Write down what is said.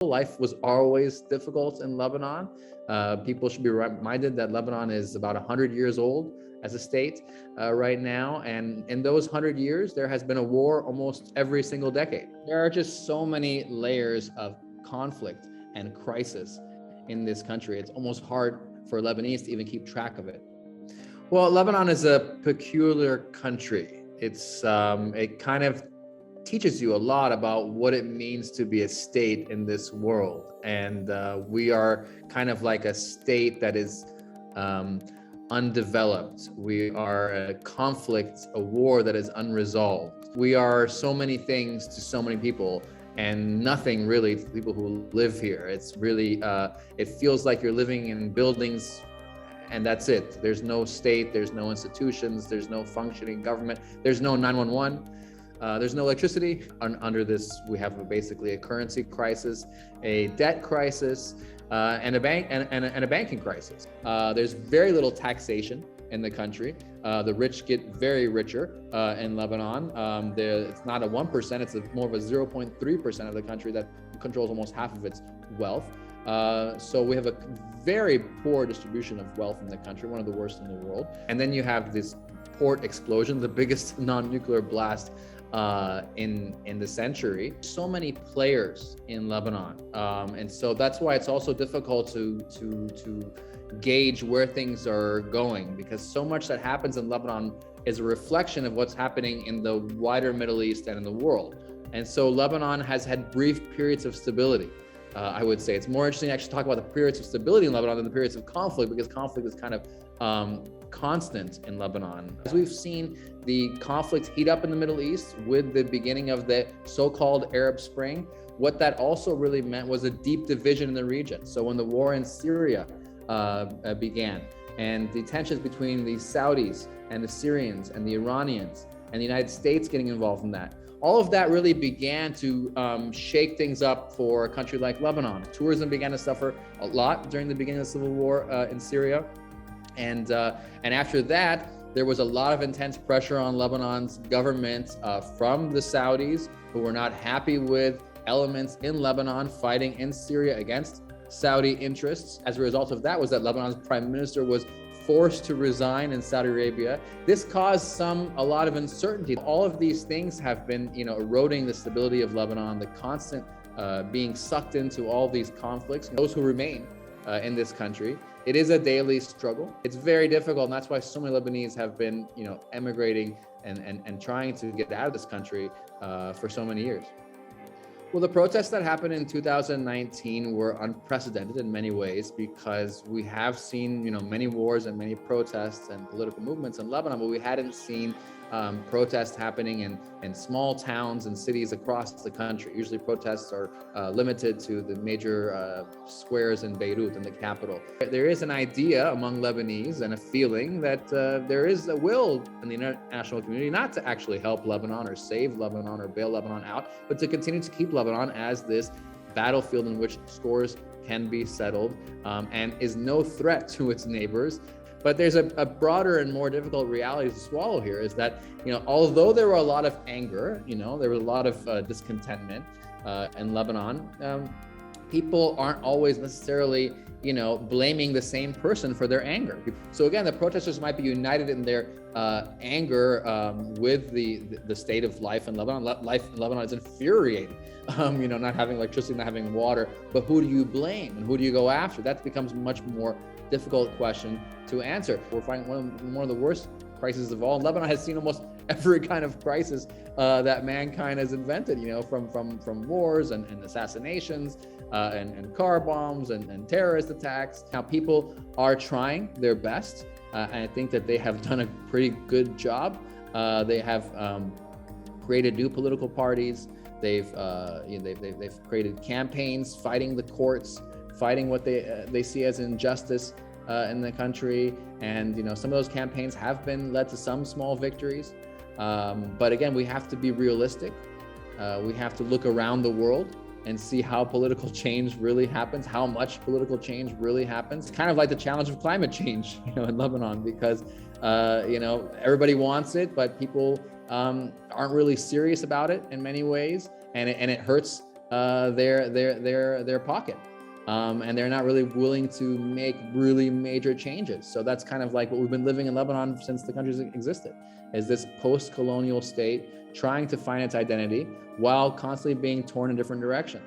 Life was always difficult in Lebanon. People should be reminded that Lebanon is about 100 years old as a state right now. And in those 100 years, there has been a war almost every single decade. There are just so many layers of conflict and crisis in this country. It's almost hard for Lebanese to even keep track of it. Well, Lebanon is a peculiar country. It kind of teaches you a lot about what it means to be a state in this world. And we are kind of like a state that is undeveloped. We are a conflict, a war that is unresolved. We are so many things to so many people and nothing really to people who live here. It's really, it feels like you're living in buildings and that's it. There's no state, there's no institutions, there's no functioning government, there's no 911. There's no electricity. Under this, we have basically a currency crisis, a debt crisis, and a banking crisis. There's very little taxation in the country. The rich get very richer in Lebanon. It's not a 1%, it's more of a 0.3% of the country that controls almost half of its wealth. So we have a very poor distribution of wealth in the country, one of the worst in the world. And then you have this port explosion, the biggest non-nuclear blast in the century. So many players in Lebanon, and so that's why it's also difficult to gauge where things are going, because so much that happens in Lebanon is a reflection of what's happening in the wider Middle East and in the world. And so Lebanon has had brief periods of stability. I would say it's more interesting to actually talk about the periods of stability in Lebanon than the periods of conflict, because conflict is kind of constant in Lebanon. As we've seen the conflict heat up in the Middle East with the beginning of the so-called Arab Spring, what that also really meant was a deep division in the region. So when the war in Syria began, and the tensions between the Saudis and the Syrians and the Iranians and the United States getting involved in that, all of that really began to shake things up for a country like Lebanon. Tourism began to suffer a lot during the beginning of the civil war in Syria. And after that, there was a lot of intense pressure on Lebanon's government from the Saudis, who were not happy with elements in Lebanon fighting in Syria against Saudi interests. As a result of that was that Lebanon's prime minister was forced to resign in Saudi Arabia. This caused a lot of uncertainty. All of these things have been, eroding the stability of Lebanon, the constant being sucked into all these conflicts. Those who remain in this country, it is a daily struggle. It's very difficult, and that's why so many Lebanese have been, emigrating and trying to get out of this country for so many years. Well, the protests that happened in 2019 were unprecedented in many ways, because we have seen, many wars and many protests and political movements in Lebanon, but we hadn't seen protests happening in small towns and cities across the country. Usually protests are limited to the major squares in Beirut, in the capital. There is an idea among Lebanese and a feeling that there is a will in the international community not to actually help Lebanon or save Lebanon or bail Lebanon out, but to continue to keep Lebanon as this battlefield in which scores can be settled and is no threat to its neighbors. But there's a broader and more difficult reality to swallow here, is that, although there were a lot of anger, there was a lot of discontentment in Lebanon, people aren't always necessarily, blaming the same person for their anger. So again, the protesters might be united in their anger with the state of life in Lebanon. Life in Lebanon is infuriating, not having electricity, not having water, but who do you blame and who do you go after? That becomes much more difficult question to answer. We're finding one of the worst crises of all. Lebanon has seen almost every kind of crisis that mankind has invented, from wars and assassinations and car bombs and terrorist attacks. Now, people are trying their best, and I think that they have done a pretty good job. They have created new political parties. They've created campaigns fighting the courts, fighting what they see as injustice in the country. And some of those campaigns have been led to some small victories. But again, we have to be realistic. We have to look around the world and see how political change really happens, how much political change really happens. It's kind of like the challenge of climate change, in Lebanon, because everybody wants it, but people aren't really serious about it in many ways, and it hurts their pocket. And they're not really willing to make really major changes. So that's kind of like what we've been living in Lebanon since the country's existed, is this post-colonial state trying to find its identity while constantly being torn in different directions.